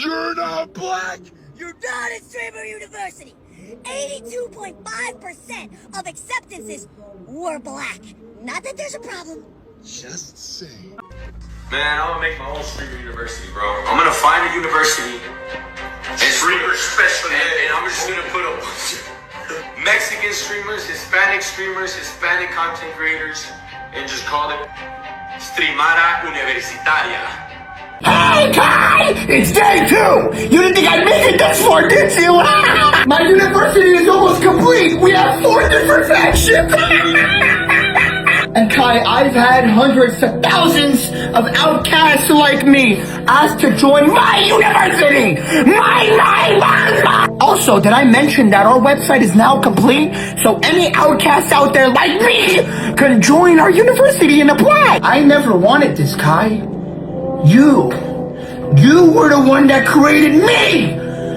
You're not black! You're not at Streamer University! 82.5% of acceptances were black. Not that there's a problem. Just saying. Man, I'm gonna make my own streamer university, bro. I'm gonna find a university and streamer special, and I'm just gonna put a bunch of Mexican streamers, Hispanic content creators, and just call it Streamara Universitaria. Hey, Kai! It's day 2! You didn't think I'd make it this far, did you? My university is almost complete! We have 4 different factions! And Kai, I've had hundreds to thousands of outcasts like me ask to join my university! My! Also, did I mention that our website is now complete? So any outcasts out there like me can join our university and apply! I never wanted this, Kai. You were the one that created me!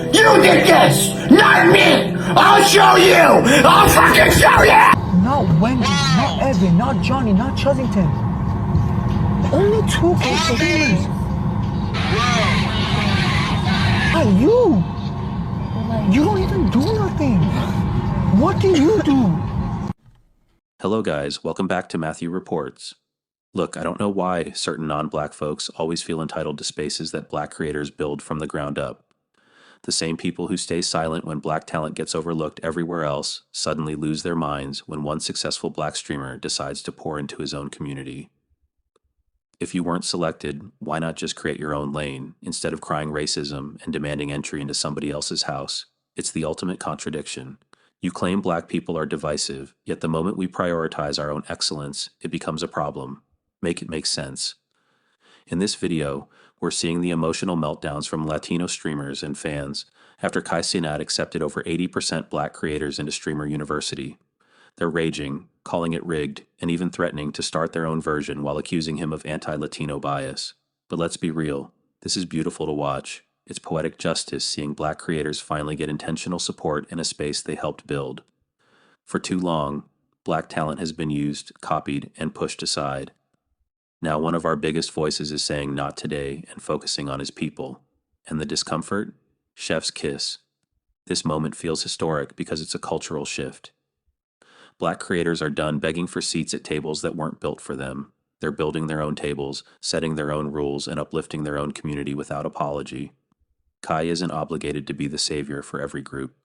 You did this! Not me! I'll show you! I'll fucking show you! Not Wendy, not Evan, not Johnny, not Chuzzington. Only 2 customers. Not you! You don't even do nothing! What do you do? Hello guys, welcome back to Matthew Reports. Look, I don't know why certain non-black folks always feel entitled to spaces that black creators build from the ground up. The same people who stay silent when black talent gets overlooked everywhere else suddenly lose their minds when one successful black streamer decides to pour into his own community. If you weren't selected, why not just create your own lane instead of crying racism and demanding entry into somebody else's house? It's the ultimate contradiction. You claim black people are divisive, yet the moment we prioritize our own excellence, it becomes a problem. Make it make sense. In this video, we're seeing the emotional meltdowns from Latino streamers and fans after Cenat accepted over 80% black creators into Streamer University. They're raging, calling it rigged, and even threatening to start their own version while accusing him of anti-Latino bias. But let's be real, this is beautiful to watch. It's poetic justice seeing black creators finally get intentional support in a space they helped build. For too long, black talent has been used, copied, and pushed aside. Now one of our biggest voices is saying not today and focusing on his people. And the discomfort? Chef's kiss. This moment feels historic because it's a cultural shift. Black creators are done begging for seats at tables that weren't built for them. They're building their own tables, setting their own rules, and uplifting their own community without apology. Kai isn't obligated to be the savior for every group.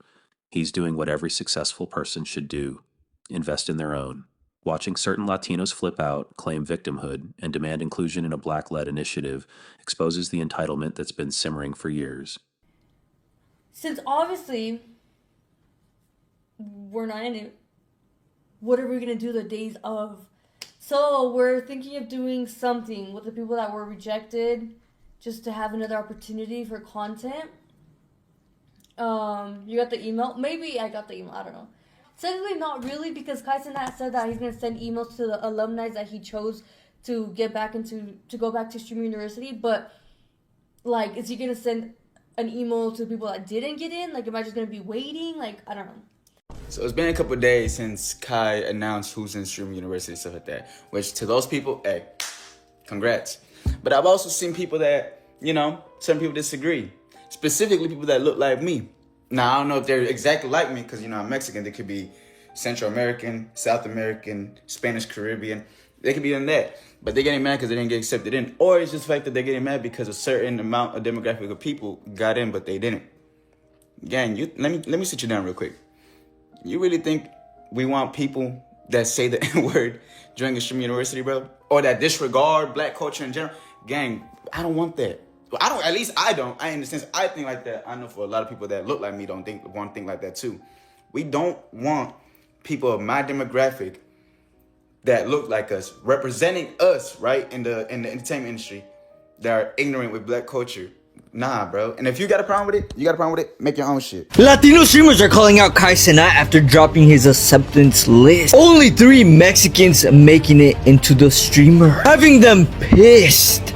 He's doing what every successful person should do: invest in their own. Watching certain Latinos flip out, claim victimhood, and demand inclusion in a black-led initiative exposes the entitlement that's been simmering for years. Since obviously we're not in it, what are we going to do the days of? So we're thinking of doing something with the people that were rejected just to have another opportunity for content. You got the email? Maybe I got the email, I don't know. Technically not really, because Cenat said that he's going to send emails to the alumni that he chose to go back to Streamer University, but like, is he going to send an email to people that didn't get in? Like, am I just going to be waiting? Like, I don't know. So it's been a couple of days since Kai announced who's in Streamer University and stuff like that, which to those people, hey, congrats. But I've also seen people that, some people disagree, specifically people that look like me. Now, I don't know if they're exactly like me because, I'm Mexican. They could be Central American, South American, Spanish, Caribbean. They could be in that. But they're getting mad because they didn't get accepted in. Or it's just the fact that they're getting mad because a certain amount of demographic of people got in, but they didn't. Gang, let me sit you down real quick. You really think we want people that say the N-word during a Streamer University, bro? Or that disregard black culture in general? Gang, I don't want that. At least I don't. In the sense, I think like that. I know for a lot of people that look like me want to think like that too. We don't want people of my demographic that look like us, representing us, right, in the entertainment industry, that are ignorant with black culture. Nah, bro. And if you got a problem with it, make your own shit. Latino streamers are calling out Cenat after dropping his acceptance list. Only 3 Mexicans making it into the streamer, having them pissed,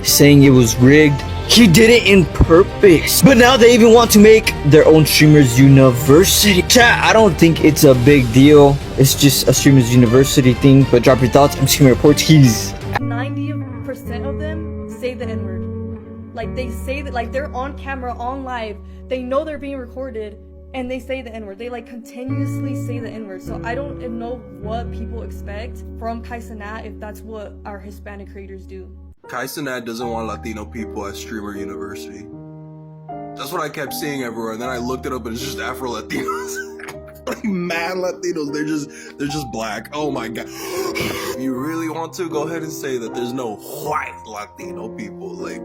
saying it was rigged. He did it in purpose. But now they even want to make their own Streamers University. Chat, I don't think it's a big deal. It's just a Streamers University thing. But drop your thoughts. I'm just gonna report. 90% of them say the N-word. Like, they say the exactly, like they're on camera, on live. They know they're being recorded, and they say the N-word. They like continuously say the N-word. So I don't know what people expect from Cenat if that's what our Hispanic creators do. Cenat doesn't want Latino people at Streamer University. That's what I kept seeing everywhere, and then I looked it up and it's just Afro-Latinos. Like mad Latinos, they're just black. Oh my god. If you really want to, go ahead and say that there's no white Latino people. Like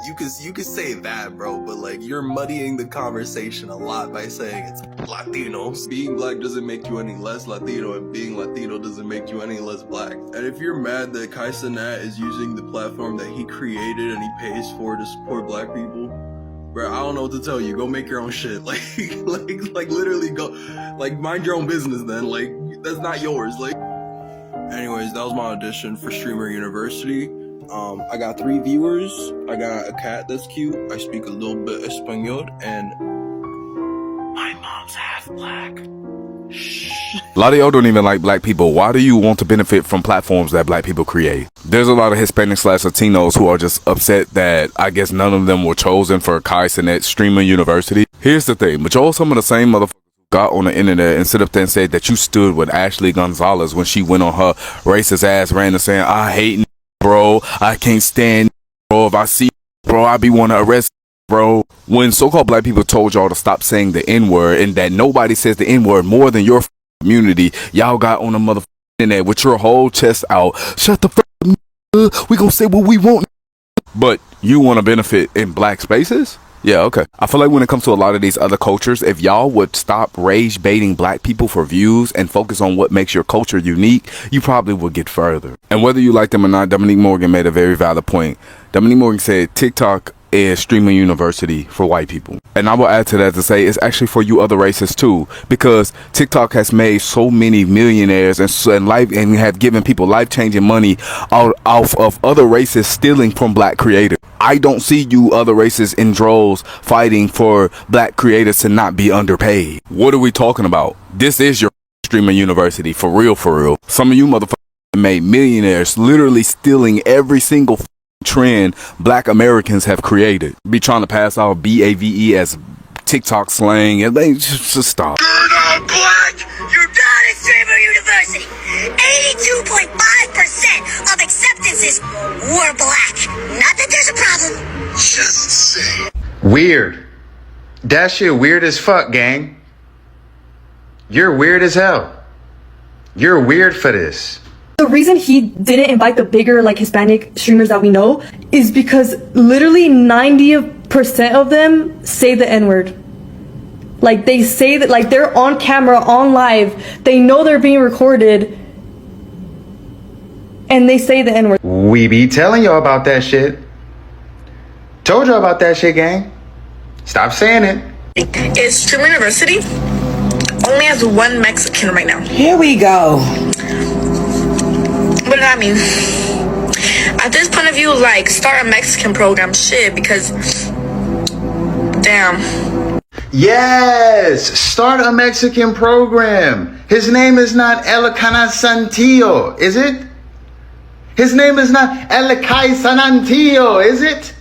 you can say that, bro, but like you're muddying the conversation a lot by saying it's Latinos. Being black doesn't make you any less Latino, and being Latino doesn't make you any less black. And if you're mad that Cenat is using the platform that he created and he pays for to support black people, bro, I don't know what to tell you. Go make your own shit. Like literally go, like, mind your own business then. Like, that's not yours. Like, anyways, that was my audition for Streamer University. I got 3 viewers. I got a cat that's cute. I speak a little bit Espanol, and my mom's half black. Shh. A lot of y'all don't even like black people. Why do you want to benefit from platforms that black people create? There's a lot of Hispanic/Latinos who are just upset that I guess none of them were chosen for Cenat Streamer University. Here's the thing, but y'all some of the same motherfuckers who got on the internet and sit up there and said that you stood with Ashley Gonzalez when she went on her racist ass rant saying, I hate bro, I can't stand bro, if I see bro, I be want to arrest bro. When so-called black people told y'all to stop saying the N-word and that nobody says the N-word more than your community, y'all got on the motherfucking internet with your whole chest out. Shut the fuck up, we gonna say what we want. But you want to benefit in black spaces? Yeah, okay. I feel like when it comes to a lot of these other cultures, if y'all would stop rage baiting black people for views and focus on what makes your culture unique, you probably would get further. And whether you like them or not, Dominique Morgan made a very valid point. Dominique Morgan said TikTok is streaming university for white people. And I will add to that to say it's actually for you other races too, because TikTok has made so many millionaires and have given people life-changing money off of other races stealing from black creators. I don't see you other races in droves fighting for black creators to not be underpaid. What are we talking about? This is your streaming university, for real, for real. Some of you motherfuckers made millionaires literally stealing every single trend black Americans have created. Be trying to pass off BAVE as TikTok slang, and they just stop. You're not black! You're not at Streamer University. 82.5% of acceptances were black. Not that there's a problem. Just say. Weird. That shit weird as fuck, gang. You're weird as hell. You're weird for this. The reason he didn't invite the bigger like Hispanic streamers that we know is because literally 90% of them say the N-word. Like they say that, like they're on camera, on live. They know they're being recorded, and they say the N-word. We be telling y'all about that shit. Told y'all about that shit, gang. Stop saying it. Is Streamer University only has one Mexican right now. Here we go. What did I mean? At this point of view, like, start a Mexican program, shit, because, damn. Yes, start a Mexican program. His name is not Elicana Santillo, is it? His name is not Elicai Sanantillo, is it?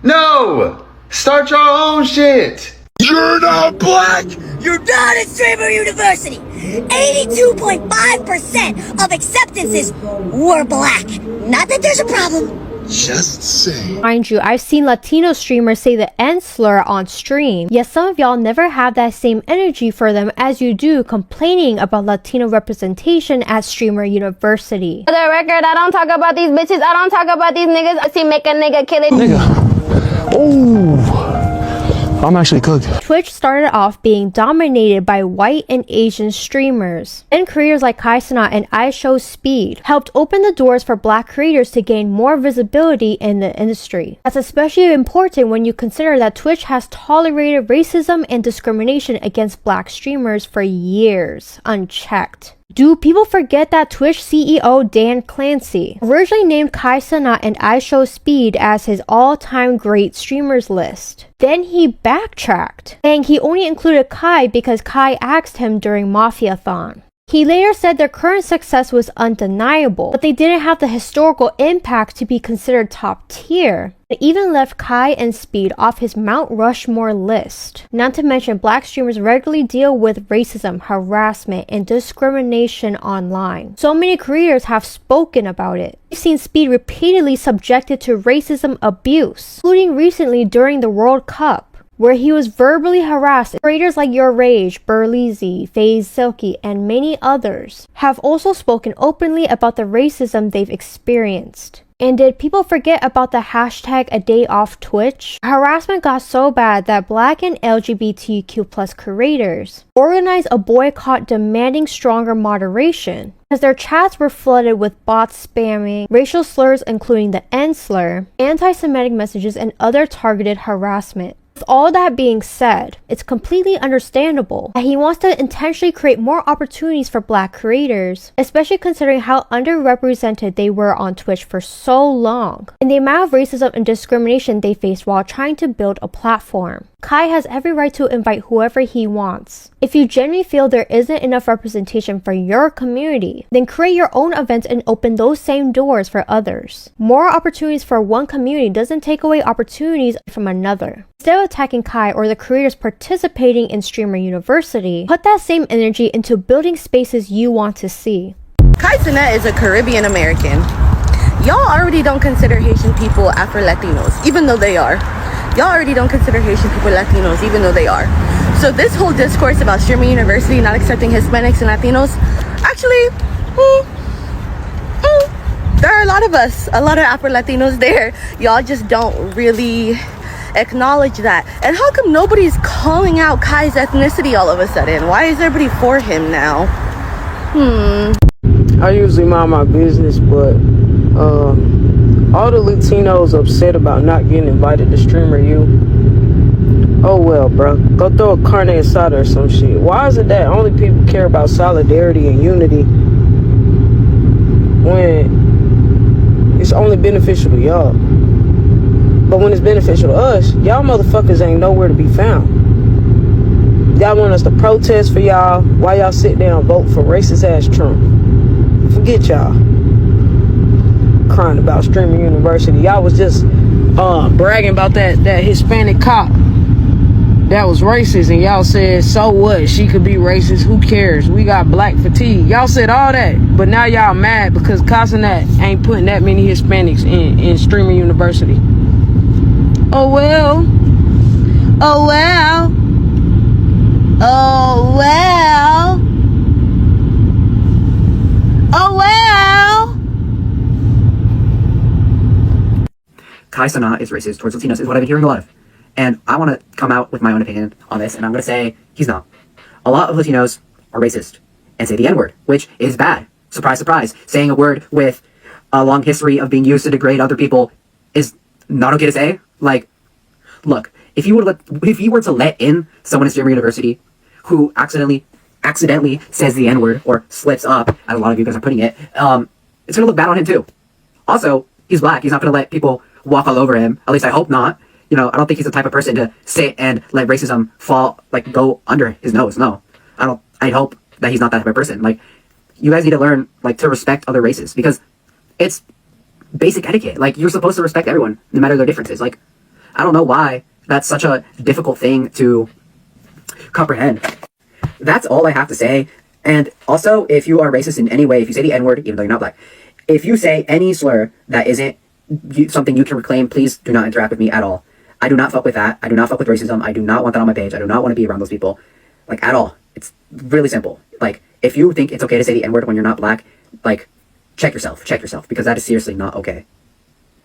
No, start your own shit. You're not black! You're not at Streamer University. 82.5% of acceptances were black. Not that there's a problem. Just say. Mind you, I've seen Latino streamers say the N slur on stream, yet some of y'all never have that same energy for them as you do complaining about Latino representation at Streamer University. For the record, I don't talk about these bitches, I don't talk about these niggas. I see make a nigga kill it. Nigga. Oh. I'm actually cooked. Twitch started off being dominated by white and Asian streamers. And creators like Cenat and iShowSpeed helped open the doors for black creators to gain more visibility in the industry. That's especially important when you consider that Twitch has tolerated racism and discrimination against black streamers for years, unchecked. Do people forget that Twitch CEO Dan Clancy originally named Cenat and iShowSpeed as his all-time great streamers list? Then he backtracked, saying he only included Kai because Kai asked him during Mafiathon. He later said their current success was undeniable, but they didn't have the historical impact to be considered top tier. It even left Kai and Speed off his Mount Rushmore list. Not to mention, black streamers regularly deal with racism, harassment, and discrimination online. So many creators have spoken about it. We've seen Speed repeatedly subjected to racism abuse, including recently during the World Cup, where he was verbally harassed. Creators like Your Rage, Burleezy, FaZe Silky, and many others have also spoken openly about the racism they've experienced. And did people forget about the hashtag A Day Off Twitch? Harassment got so bad that black and LGBTQ+ creators organized a boycott demanding stronger moderation, because their chats were flooded with bots spamming, racial slurs including the N slur, anti-Semitic messages, and other targeted harassment. With all that being said, it's completely understandable that he wants to intentionally create more opportunities for black creators, especially considering how underrepresented they were on Twitch for so long, and the amount of racism and discrimination they faced while trying to build a platform. Kai has every right to invite whoever he wants. If you genuinely feel there isn't enough representation for your community, then create your own events and open those same doors for others. More opportunities for one community doesn't take away opportunities from another. Instead of attacking Kai or the creators participating in Streamer University, put that same energy into building spaces you want to see. Kai Cenat is a Caribbean American. Y'all already don't consider Haitian people Afro-Latinos, even though they are. Y'all already don't consider Haitian people Latinos, even though they are. So this whole discourse about Streamer University not accepting Hispanics and Latinos, actually, there are a lot of us, a lot of Afro-Latinos there. Y'all just don't really acknowledge that. And how come nobody's calling out Kai's ethnicity all of a sudden? Why is everybody for him now? I usually mind my business, but all the Latinos upset about not getting invited to Streamer U. Oh well, bro. Go throw a carne asada or some shit. Why is it that only people care about solidarity and unity when it's only beneficial to y'all? But when it's beneficial to us, y'all motherfuckers ain't nowhere to be found. Y'all want us to protest for y'all while y'all sit there and vote for racist ass Trump. Forget y'all. Crying about Streamer University. Y'all was just bragging about that Hispanic cop that was racist, and y'all said, so what? She could be racist. Who cares? We got black fatigue. Y'all said all that, but now y'all mad because Cenat ain't putting that many Hispanics in Streamer University. Oh well. Oh well. Oh well. Oh well. Kai Cenat is racist towards Latinos is what I've been hearing a lot of. And I want to come out with my own opinion on this, and I'm going to say he's not. A lot of Latinos are racist and say the N-word, which is bad. Surprise, surprise. Saying a word with a long history of being used to degrade other people is not okay to say. Like, look, if you were to let in someone in Streamer University who accidentally says the N-word or slips up, as a lot of you guys are putting it, it's going to look bad on him too. Also, he's black. He's not going to let people walk all over him. At least I hope not. You know, I don't think he's the type of person to sit and let racism go under his nose. No, I hope that he's not that type of person. Like, you guys need to learn, to respect other races, because it's basic etiquette. Like, you're supposed to respect everyone, no matter their differences. Like, I don't know why that's such a difficult thing to comprehend. That's all I have to say. And also, if you are racist in any way, if you say the N-word, even though you're not black, if you say any slur that isn't something you can reclaim, please do not interact with me at all. I do not fuck with that. I do not fuck with racism. I do not want that on my page. I do not want to be around those people, at all. It's really simple. If you think it's okay to say the N-word when you're not black, check yourself, because that is seriously not okay.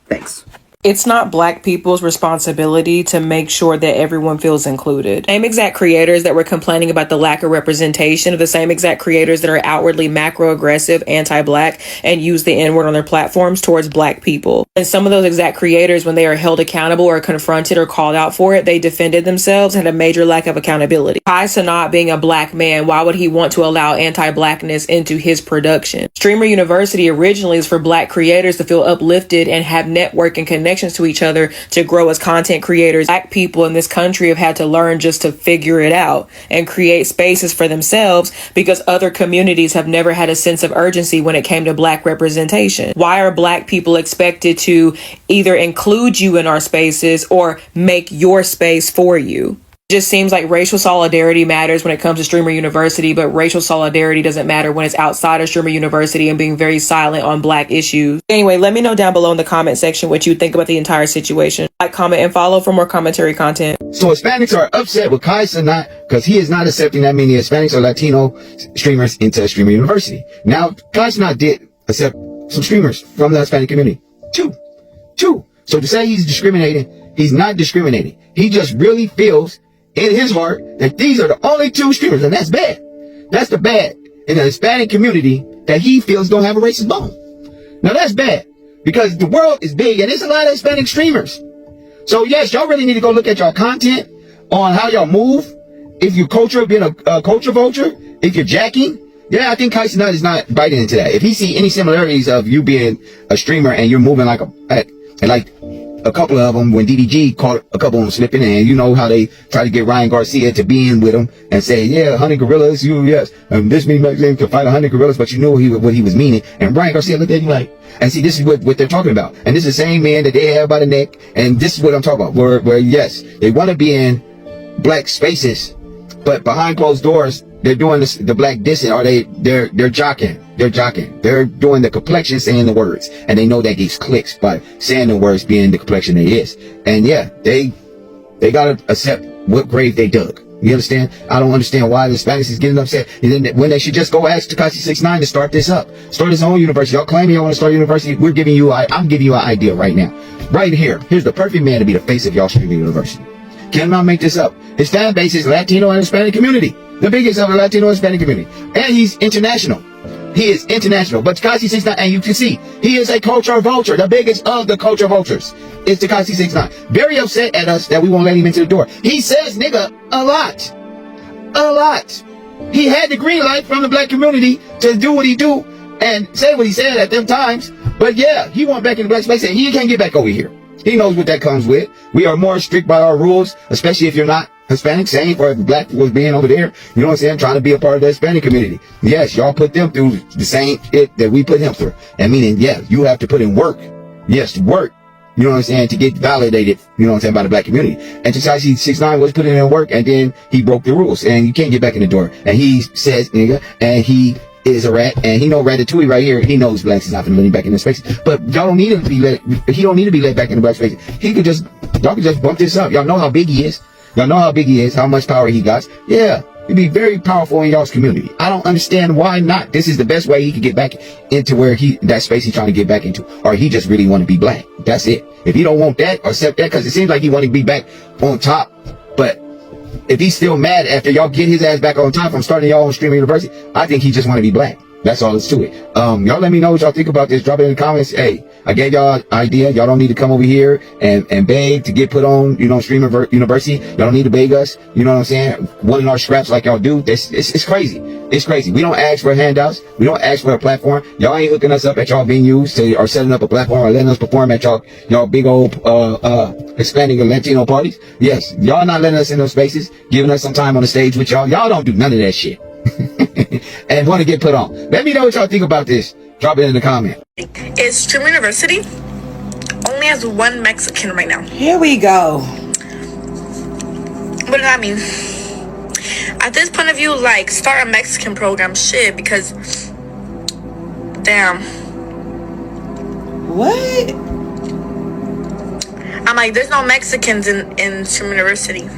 Thanks. It's not black people's responsibility to make sure that everyone feels included. Same exact creators that were complaining about the lack of representation are the same exact creators that are outwardly macro-aggressive, anti-black, and use the N-word on their platforms towards black people. And some of those exact creators, when they are held accountable or confronted or called out for it, they defended themselves and had a major lack of accountability. Kai Cenat being a black man, why would he want to allow anti-blackness into his production? Streamer University originally is for black creators to feel uplifted and have network and connection connections to each other to grow as content creators. Black people in this country have had to learn just to figure it out and create spaces for themselves because other communities have never had a sense of urgency when it came to Black representation. Why are Black people expected to either include you in our spaces or make your space for you? Just seems like racial solidarity matters when it comes to Streamer University, but racial solidarity doesn't matter when it's outside of Streamer University and being very silent on Black issues. Anyway, let me know down below in the comment section what you think about the entire situation. Like, comment, and follow for more commentary content. So Hispanics are upset with Kai Cenat because he is not accepting that many Hispanics or Latino streamers into Streamer University. Now, Kai Cenat did accept some streamers from the Hispanic community. Two. So to say he's discriminating, he's not discriminating. He just really feels in his heart that these are the only 2 streamers, and that's bad. That's the bad in the Hispanic community that he feels don't have a racist bone. Now that's bad because the world is big and there's a lot of Hispanic streamers. So yes, y'all really need to go look at y'all content on how y'all move. If you're being a culture vulture, if you're jacking, yeah, I think Kai Cenat is not biting into that. If he see any similarities of you being a streamer and you're moving like a couple of them, when DDG caught a couple of them slipping, and you know how they try to get Ryan Garcia to be in with them and say, yeah, 100 gorillas, this many Mexicans can fight 100 gorillas, but you know what he was meaning. And Ryan Garcia looked at him like, and see, this is what they're talking about. And this is the same man that they have by the neck, and this is what I'm talking about, where yes, they want to be in Black spaces, but behind closed doors, they're doing the Black dissing, or they're jocking. They're jocking. They're doing the complexion, saying the words, and they know that gets clicks by saying the words being the complexion it is. And yeah, they gotta accept what grave they dug. You understand? I don't understand why the Hispanics is getting upset. When they should just go ask Tekashi 69 to start this up. Start his own university. Y'all claiming y'all want to start a university. I'm giving you an idea right now. Right here. Here's the perfect man to be the face of y'all streaming university. Cannot make this up. His fan base is Latino and Hispanic community. The biggest of the Latino and Hispanic community. And he's international. He is international. But Tekashi 69, and you can see, he is a culture vulture. The biggest of the culture vultures is Tekashi 69. Very upset at us that we won't let him into the door. He says nigga a lot. A lot. He had the green light from the Black community to do what he do and say what he said at them times. But yeah, he went back in the Black space and he can't get back over here. He knows what that comes with. We are more strict by our rules, especially if you're not Hispanic, same for Black people being over there, you know what I'm saying, trying to be a part of the Hispanic community. Yes, y'all put them through the same shit that we put him through. And meaning, yeah, you have to put in work. Yes, work. You know what I'm saying, to get validated, you know what I'm saying, by the Black community. And Tekashi 69 was putting in work, and then he broke the rules, and you can't get back in the door. And he says, nigga, and he is a rat, and he know Ratatouille right here. He knows Blacks is not gonna let him back in the space. But y'all don't need him to be let. He don't need to be let back in the Black space. Y'all can just bump this up. Y'all know how big he is. Y'all know how big he is, how much power he got. Yeah, he'd be very powerful in y'all's community. I don't understand why not. This is the best way he could get back into where that space he's trying to get back into. Or he just really want to be Black. That's it. If he don't want that or accept that, because it seems like he want to be back on top. But if he's still mad after y'all get his ass back on top from starting y'all own Streamer University, I think he just want to be Black. That's all that's to it. Y'all let me know what y'all think about this. Drop it in the comments. Hey, I gave y'all an idea. Y'all don't need to come over here and beg to get put on, you know, Streamer University. Y'all don't need to beg us. You know what I'm saying? One in our scraps like y'all do. It's crazy. It's crazy. We don't ask for handouts. We don't ask for a platform. Y'all ain't hooking us up at y'all venues or setting up a platform or letting us perform at y'all big old Hispanic or Latino parties. Yes, y'all not letting us in those spaces, giving us some time on the stage with y'all. Y'all don't do none of that shit. And want to get put on. Let me know what y'all think about this. Drop it in the comment. Is Streamer University only has one Mexican right now? Here we go. What does that mean? At this point of view, like, start a Mexican program, shit, because damn. What? I'm like, there's no Mexicans in Streamer University.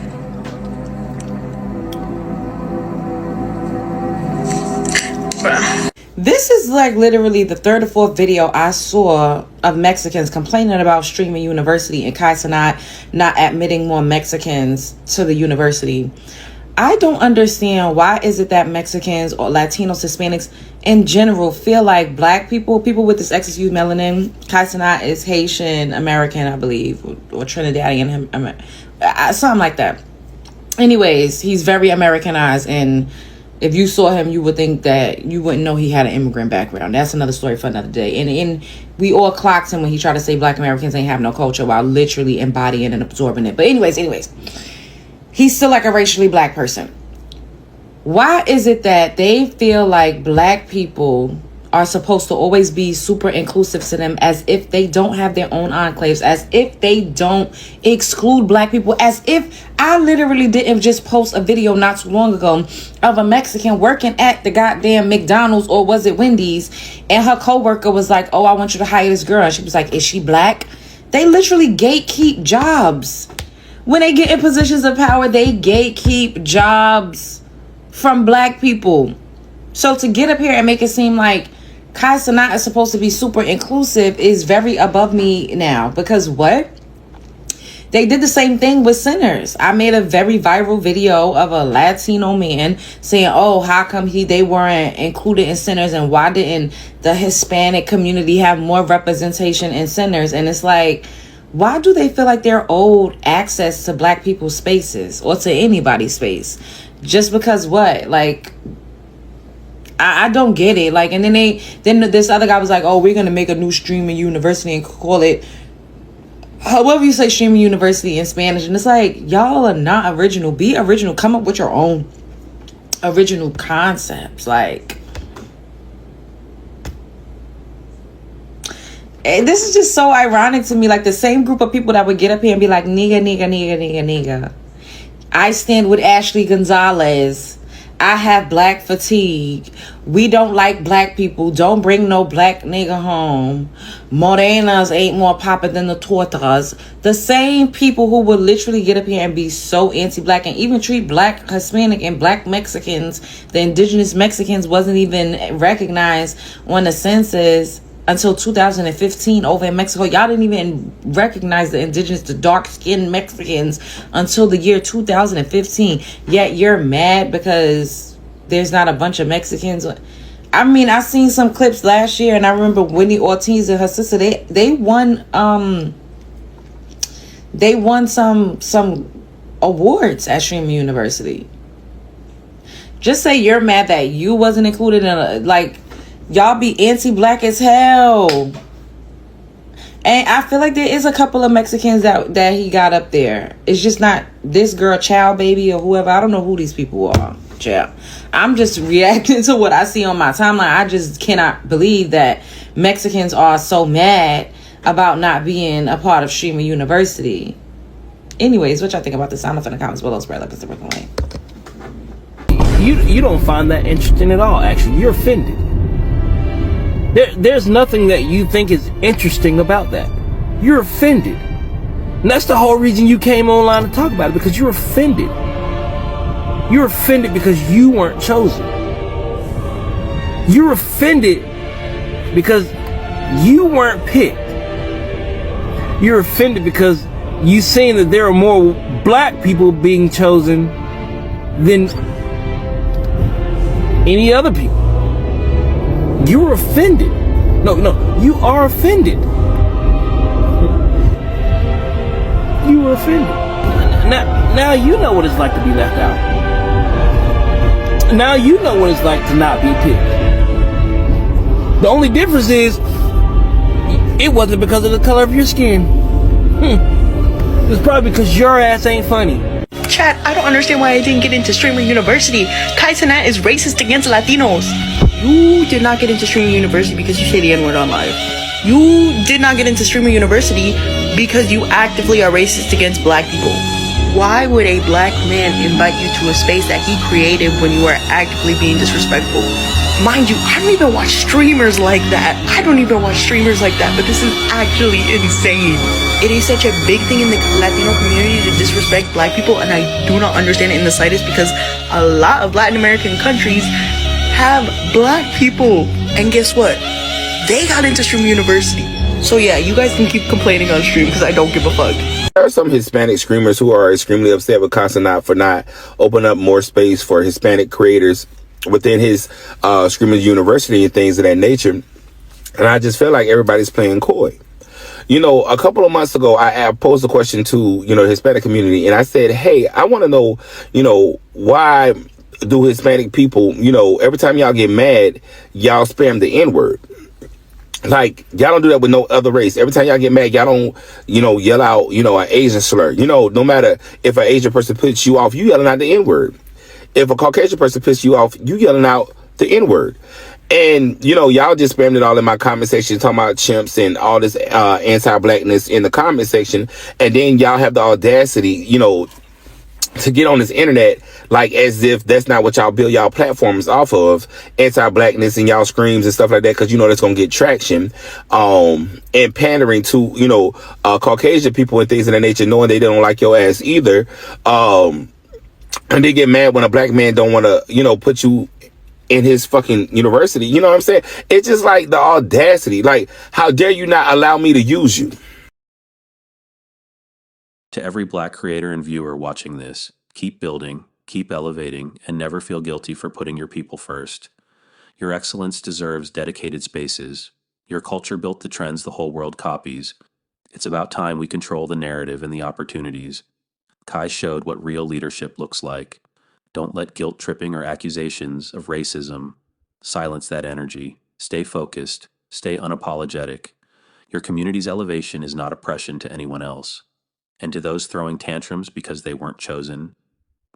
This is like literally the third or fourth video I saw of Mexicans complaining about Streamer University and Kai Cenat not admitting more Mexicans to the university. I don't understand, why is it that Mexicans or Latinos, Hispanics in general feel like Black people with this XSU melanin, Kai Cenat is Haitian American, I believe, or Trinidadian, something like that. Anyways, he's very Americanized, and If you saw him, you would think that you wouldn't know he had an immigrant background. That's another story for another day. And we all clocked him when he tried to say Black Americans ain't have no culture while literally embodying and absorbing it. But anyways, he's still like a racially Black person. Why is it that they feel like Black people are supposed to always be super inclusive to them, as if they don't have their own enclaves, as if they don't exclude Black people, as if I literally didn't just post a video not too long ago of a Mexican working at the goddamn McDonald's, or was it Wendy's, and her coworker was like, oh, I want you to hire this girl, and she was like, is she Black? They literally gatekeep jobs. When they get in positions of power, they gatekeep jobs from Black people. So to get up here and make it seem like Kai Cenat is supposed to be super inclusive is very above me now. Because what? They did the same thing with Sinners. I made a very viral video of a Latino man saying, oh, how come they weren't included in Sinners, and why didn't the Hispanic community have more representation in Sinners? And it's like, why do they feel like they're owed access to Black people's spaces, or to anybody's space? Just because what? Like, I don't get it. Like, and then this other guy was like, oh, we're gonna make a new streaming university and call it however you say streaming university in Spanish. And it's like, y'all are not original. Be original. Come up with your own original concepts. Like, and this is just so ironic to me. Like, the same group of people that would get up here and be like, nigga. I stand with Ashley Gonzalez. I have Black fatigue. We don't like Black people. Don't bring no Black nigga home. Morenas ain't more poppin' than the tortas. The same people who would literally get up here and be so anti-Black and even treat Black, Hispanic, and Black Mexicans, the indigenous Mexicans wasn't even recognized on the census until 2015 over in Mexico. Y'all didn't even recognize the indigenous, the dark-skinned Mexicans until the year 2015. Yet you're mad because there's not a bunch of Mexicans. I mean, I seen some clips last year, and I remember Wendy Ortiz and her sister, they won some awards at Streamer University. Just say you're mad that you wasn't included in y'all be anti-Black as hell. And I feel like there is a couple of Mexicans that he got up there. It's just not this girl, Child Baby, or whoever. I don't know who these people are. Child. I'm just reacting to what I see on my timeline. I just cannot believe that Mexicans are so mad about not being a part of Streamer University. Anyways, what y'all think about this? Sound off in the comments below. Spread like it's the Brooklyn way. You don't find that interesting at all, actually. You're offended. There's nothing that you think is interesting about that. You're offended. And that's the whole reason you came online to talk about it, because you're offended. You're offended because you weren't chosen. You're offended because you weren't picked. You're offended because you seen that there are more Black people being chosen than any other people. You were offended. No, you are offended. You were offended. Now you know what it's like to be left out. Now you know what it's like to not be picked. The only difference is, it wasn't because of the color of your skin. It's probably because your ass ain't funny. Chat, I don't understand why I didn't get into Streamer University. Kai Cenat is racist against Latinos. You did not get into Streamer University because you say the N-word on live. You did not get into Streamer University because you actively are racist against Black people. Why would a Black man invite you to a space that he created when you are actively being disrespectful? Mind you, I don't even watch streamers like that. But this is actually insane. It is such a big thing in the Latino community to disrespect Black people, and I do not understand it in the slightest, because a lot of Latin American countries have Black people. And guess what? They got into Stream University. So yeah, you guys can keep complaining on stream because I don't give a fuck. There are some Hispanic streamers who are extremely upset with Kai Cenat for not opening up more space for Hispanic creators within his Streamer University and things of that nature. And I just feel like everybody's playing coy. You know, a couple of months ago, I posed a question to, the Hispanic community, and I said, hey, I want to know, why do Hispanic people, you know, every time y'all get mad, y'all spam the N-word. Like, y'all don't do that with no other race. Every time y'all get mad, y'all don't, you know, yell out, you know, an Asian slur. You know, no matter if an Asian person pisses you off, you yelling out the N-word. If a Caucasian person pisses you off, you yelling out the N-word. And, you know, y'all just spammed it all in my comment section, talking about chimps and all this anti-blackness in the comment section. And then y'all have the audacity, you know, to get on this internet like as if that's not what y'all build y'all platforms off of, anti-blackness and y'all screams and stuff like that, because you know that's gonna get traction, and pandering to, you know, Caucasian people and things of that nature, knowing they don't like your ass either, and they get mad when a black man don't want to, you know, put you in his fucking university. You know what I'm saying? It's just like the audacity. Like, how dare you not allow me to use you? To every Black creator and viewer watching this, keep building, keep elevating, and never feel guilty for putting your people first. Your excellence deserves dedicated spaces. Your culture built the trends the whole world copies. It's about time we control the narrative and the opportunities. Kai showed what real leadership looks like. Don't let guilt tripping or accusations of racism silence that energy. Stay focused. Stay unapologetic. Your community's elevation is not oppression to anyone else. And to those throwing tantrums because they weren't chosen,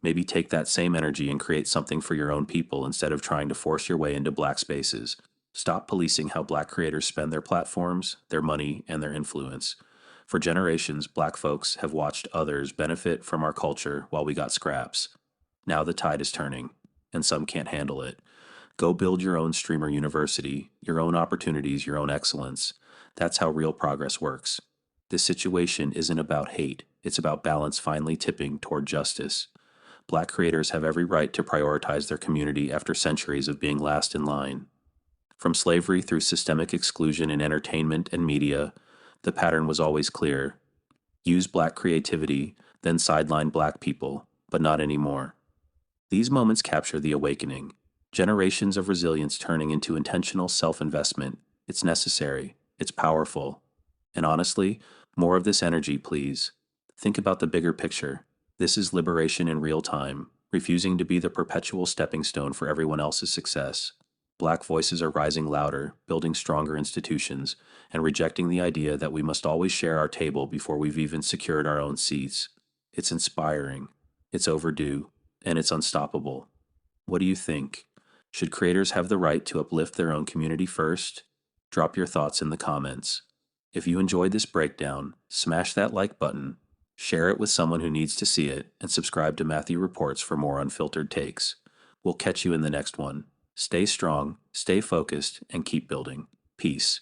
maybe take that same energy and create something for your own people instead of trying to force your way into Black spaces. Stop policing how Black creators spend their platforms, their money, and their influence. For generations, Black folks have watched others benefit from our culture while we got scraps. Now the tide is turning, and some can't handle it. Go build your own streamer university, your own opportunities, your own excellence. That's how real progress works. This situation isn't about hate, it's about balance finally tipping toward justice. Black creators have every right to prioritize their community after centuries of being last in line. From slavery through systemic exclusion in entertainment and media, the pattern was always clear. Use Black creativity, then sideline Black people, but not anymore. These moments capture the awakening, generations of resilience turning into intentional self-investment. It's necessary, it's powerful. And honestly, more of this energy, please. Think about the bigger picture. This is liberation in real time, refusing to be the perpetual stepping stone for everyone else's success. Black voices are rising louder, building stronger institutions, and rejecting the idea that we must always share our table before we've even secured our own seats. It's inspiring, it's overdue, and it's unstoppable. What do you think? Should creators have the right to uplift their own community first? Drop your thoughts in the comments. If you enjoyed this breakdown, smash that like button, share it with someone who needs to see it, and subscribe to Matthew Reports for more unfiltered takes. We'll catch you in the next one. Stay strong, stay focused, and keep building. Peace.